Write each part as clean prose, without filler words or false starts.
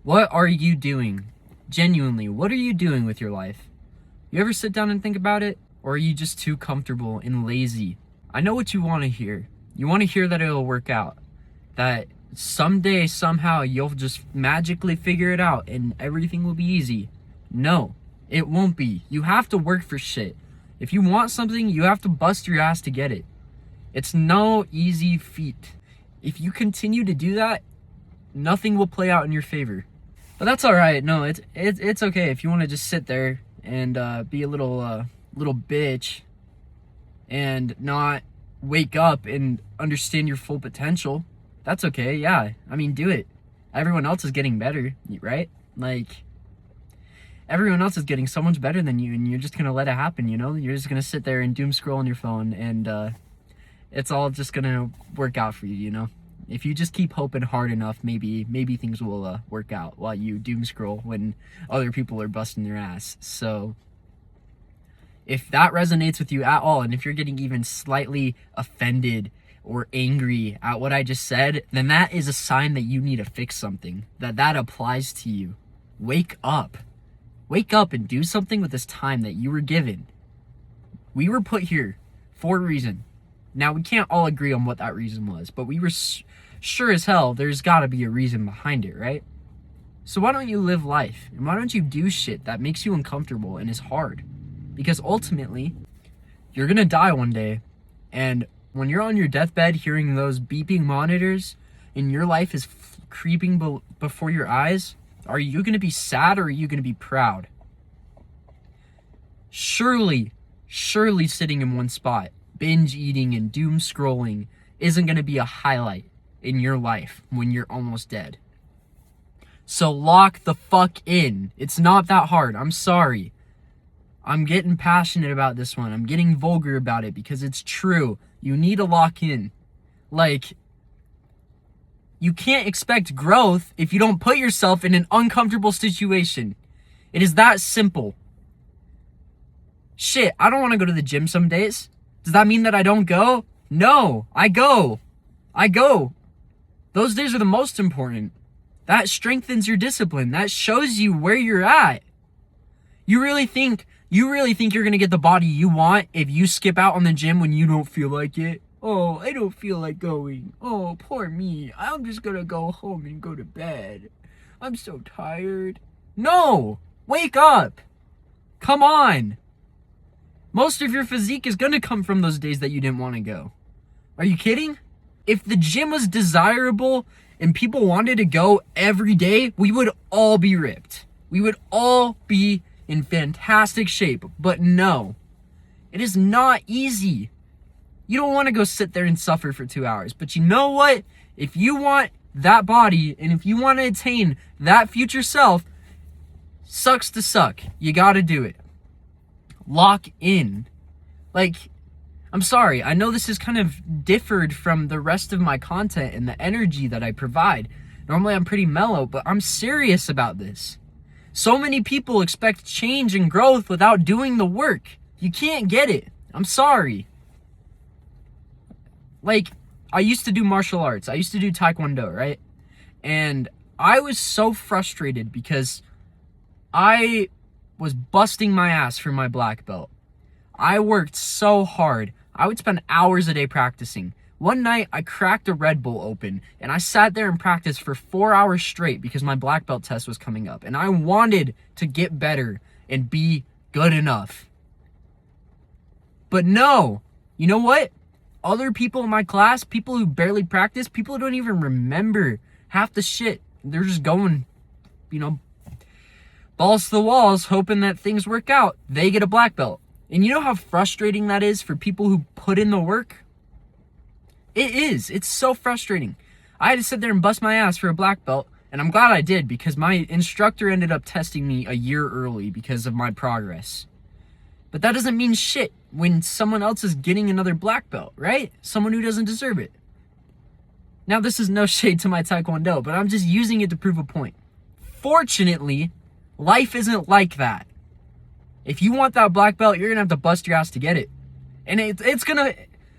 What are you doing? Genuinely, what are you doing with your life? You ever sit down and think about it? Or are you just too comfortable and lazy? I know what you want to hear. You want to hear that it'll work out. That someday, somehow, you'll just magically figure it out and everything will be easy. No, it won't be. You have to work for shit. If you want something, you have to bust your ass to get it. It's no easy feat. If you continue to do that, nothing will play out in your favor. But that's all right. No, it's okay if you want to just sit there and be a little bitch and not wake up and understand your full potential. That's okay. Yeah, I mean, do it. Everyone else is getting better, right? Like, everyone else is getting so much better than you, and you're just gonna let it happen. You're just gonna sit there and doom scroll on your phone, and it's all just gonna work out for you. If you just keep hoping hard enough, maybe things will work out while you doom scroll when other people are busting their ass. So if that resonates with you at all, and if you're getting even slightly offended or angry at what I just said, then that is a sign that you need to fix something, that applies to you. Wake up. Wake up and do something with this time that you were given. We were put here for a reason. Now, we can't all agree on what that reason was, but we were sure as hell there's got to be a reason behind it, right? So why don't you live life? And why don't you do shit that makes you uncomfortable and is hard? Because ultimately, you're going to die one day, and when you're on your deathbed hearing those beeping monitors and your life is creeping before your eyes, are you going to be sad or are you going to be proud? Surely sitting in one spot, binge eating and doom scrolling isn't going to be a highlight in your life when you're almost dead. So lock the fuck in. It's not that hard. I'm sorry. I'm getting passionate about this one. I'm getting vulgar about it because it's true. You need to lock in. Like, you can't expect growth if you don't put yourself in an uncomfortable situation. It is that simple. Shit, I don't want to go to the gym some days. Does that mean that I don't go? No, I go. Those days are the most important. That strengthens your discipline. That shows you where you're at. You really think you're going to get the body you want if you skip out on the gym when you don't feel like it? Oh, I don't feel like going. Oh, poor me. I'm just going to go home and go to bed. I'm so tired. No! Wake up! Come on! Most of your physique is going to come from those days that you didn't want to go. Are you kidding? If the gym was desirable and people wanted to go every day, we would all be ripped. We would all be in fantastic shape. But no, it is not easy. You don't want to go sit there and suffer for 2 hours. But you know what? If you want that body and if you want to attain that future self, sucks to suck. You got to do it. Lock in. Like, I'm sorry. I know this is kind of differed from the rest of my content and the energy that I provide. Normally I'm pretty mellow, but I'm serious about this. So many people expect change and growth without doing the work. You can't get it. I'm sorry. Like, I used to do martial arts. I used to do taekwondo, right? And I was so frustrated because I was busting my ass for my black belt. I worked so hard. I would spend hours a day practicing. One night, I cracked a Red Bull open, and I sat there and practiced for 4 hours straight because my black belt test was coming up, and I wanted to get better and be good enough. But no, you know what? Other people in my class, people who barely practice, people who don't even remember half the shit, they're just going, balls to the walls, hoping that things work out. They get a black belt. And you know how frustrating that is for people who put in the work? It is. It's so frustrating. I had to sit there and bust my ass for a black belt, and I'm glad I did because my instructor ended up testing me a year early because of my progress. But that doesn't mean shit when someone else is getting another black belt, right? Someone who doesn't deserve it. Now, this is no shade to my taekwondo, but I'm just using it to prove a point. Fortunately, life isn't like that. If you want that black belt, you're going to have to bust your ass to get it. And it's going to...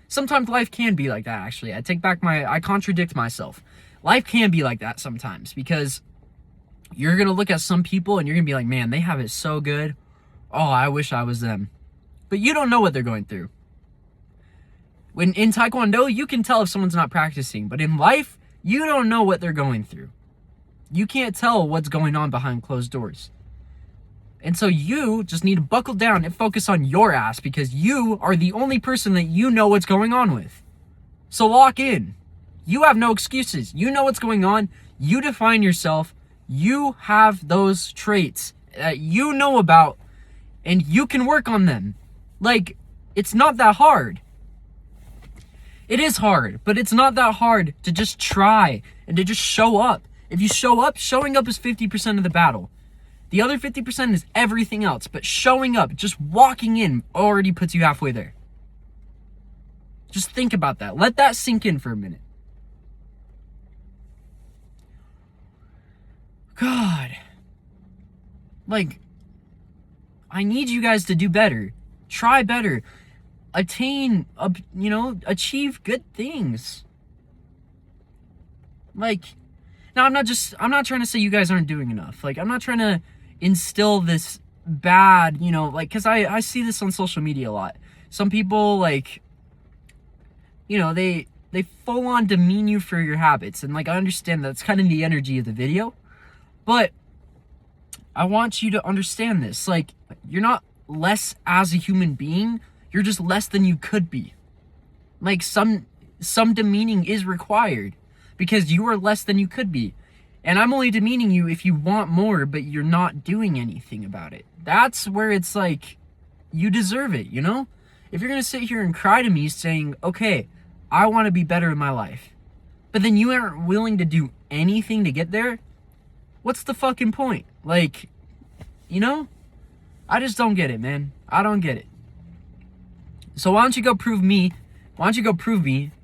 Sometimes life can be like that, actually. I contradict myself. Life can be like that sometimes because You're going to look at some people and you're going to be like, man, they have it so good. Oh, I wish I was them. But you don't know what they're going through. When in Taekwondo, you can tell if someone's not practicing. But in life, you don't know what they're going through. You can't tell what's going on behind closed doors. And so you just need to buckle down and focus on your ass, because you are the only person that you know what's going on with. So lock in. You have no excuses. You know what's going on. You define yourself. You have those traits that you know about, and you can work on them. Like, it's not that hard. It is hard, but it's not that hard to just try and to just show up. If you show up, showing up is 50% of the battle. The other 50% is everything else, but showing up, just walking in, already puts you halfway there. Just think about that. Let that sink in for a minute. God. Like, I need you guys to do better. Try better. Achieve good things. Like, now I'm not trying to say you guys aren't doing enough. Like, I'm not trying to instill this bad, because I see this on social media a lot. Some people, like, they full on demean you for your habits. And, like, I understand that's kind of the energy of the video. But I want you to understand this. Like, you're not less as a human being. You're just less than you could be. Like, some demeaning is required because you are less than you could be. And I'm only demeaning you if you want more, but you're not doing anything about it. That's where it's like, you deserve it, If you're going to sit here and cry to me saying, okay, I want to be better in my life, but then you aren't willing to do anything to get there, what's the fucking point? Like, I just don't get it, man. I don't get it. So why don't you go prove me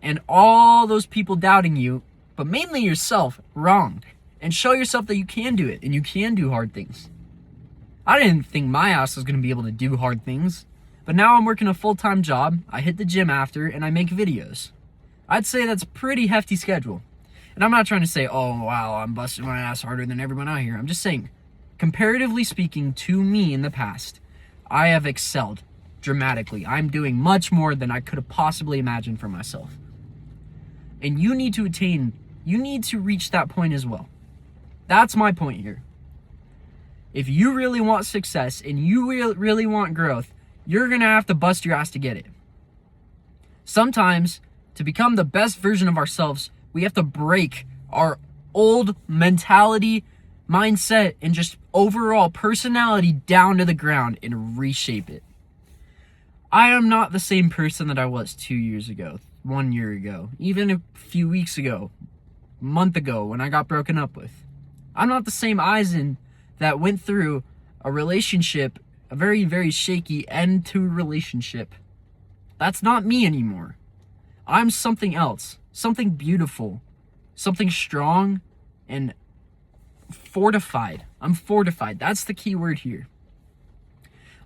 and all those people doubting you, but mainly yourself, wrong. And show yourself that you can do it and you can do hard things. I didn't think my ass was going to be able to do hard things, but now I'm working a full-time job, I hit the gym after, and I make videos. I'd say that's a pretty hefty schedule. And I'm not trying to say, oh, wow, I'm busting my ass harder than everyone out here. I'm just saying, comparatively speaking to me in the past, I have excelled dramatically. I'm doing much more than I could have possibly imagined for myself. And you need to reach that point as well. That's my point here. If you really want success and you really want growth, you're going to have to bust your ass to get it. Sometimes, to become the best version of ourselves, we have to break our old mentality, mindset, and just overall personality down to the ground and reshape it. I am not the same person that I was 2 years ago, 1 year ago, even a few weeks ago, a month ago when I got broken up with. I'm not the same Eizen that went through a relationship, a very, very shaky end to a relationship. That's not me anymore. I'm something else, something beautiful, something strong and fortified. I'm fortified. That's the key word here.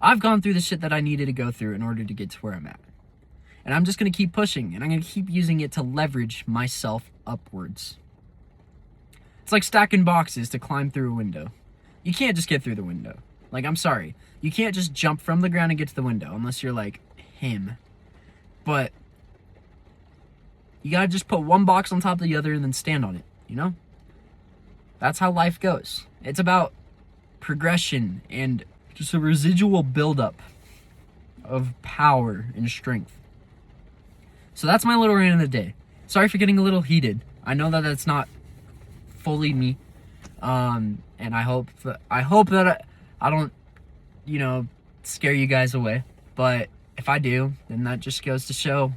I've gone through the shit that I needed to go through in order to get to where I'm at. And I'm just going to keep pushing, and I'm going to keep using it to leverage myself upwards. It's like stacking boxes to climb through a window. You can't just get through the window. Like, I'm sorry. You can't just jump from the ground and get to the window unless you're like him. But you got to just put one box on top of the other and then stand on it, That's how life goes. It's about progression and just a residual buildup of power and strength. So that's my little rant of the day. Sorry for getting a little heated. I know that that's not fully me. And I hope that I don't, scare you guys away. But if I do, then that just goes to show,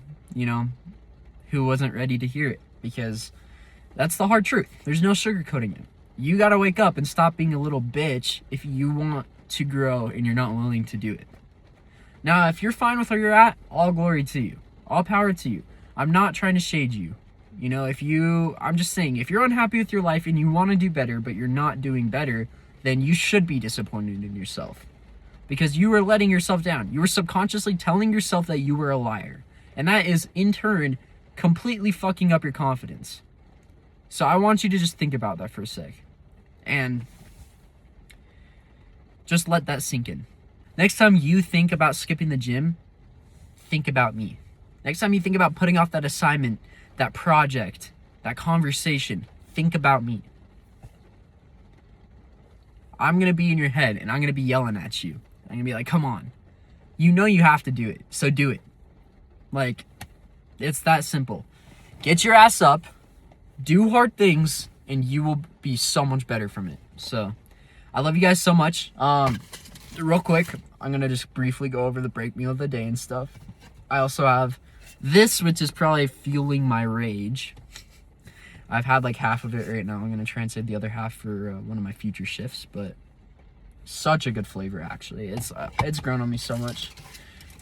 who wasn't ready to hear it. Because that's the hard truth. There's no sugarcoating it. You gotta wake up and stop being a little bitch if you want to grow and you're not willing to do it. Now, if you're fine with where you're at, all glory to you. All power to you. I'm not trying to shade you. I'm just saying, if you're unhappy with your life and you want to do better, but you're not doing better, then you should be disappointed in yourself. Because you were letting yourself down. You were subconsciously telling yourself that you were a liar. And that is, in turn, completely fucking up your confidence. So I want you to just think about that for a sec. And Just let that sink in. Next time you think about skipping the gym, think about me. Next time you think about putting off that assignment, that project, that conversation, think about me. I'm going to be in your head and I'm going to be yelling at you. I'm going to be like, come on. You know you have to do it, so do it. Like, it's that simple. Get your ass up, do hard things, and you will be so much better from it. So, I love you guys so much. Real quick, I'm going to just briefly go over the break meal of the day and stuff. I also have this, which is probably fueling my rage. I've had like half of it right now. I'm going to try and save the other half for one of my future shifts, but such a good flavor, actually. It's grown on me so much.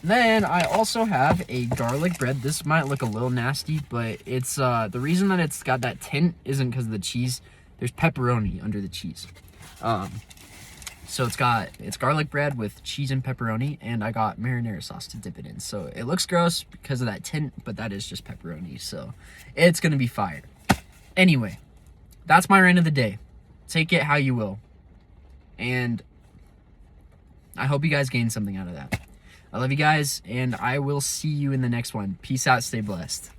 Then I also have a garlic bread. This might look a little nasty, but it's the reason that it's got that tint isn't because of the cheese. There's pepperoni under the cheese. So it's garlic bread with cheese and pepperoni, and I got marinara sauce to dip it in. So it looks gross because of that tint, but that is just pepperoni. So it's gonna be fire. Anyway, that's my rant of the day. Take it how you will. And I hope you guys gained something out of that. I love you guys, and I will see you in the next one. Peace out, stay blessed.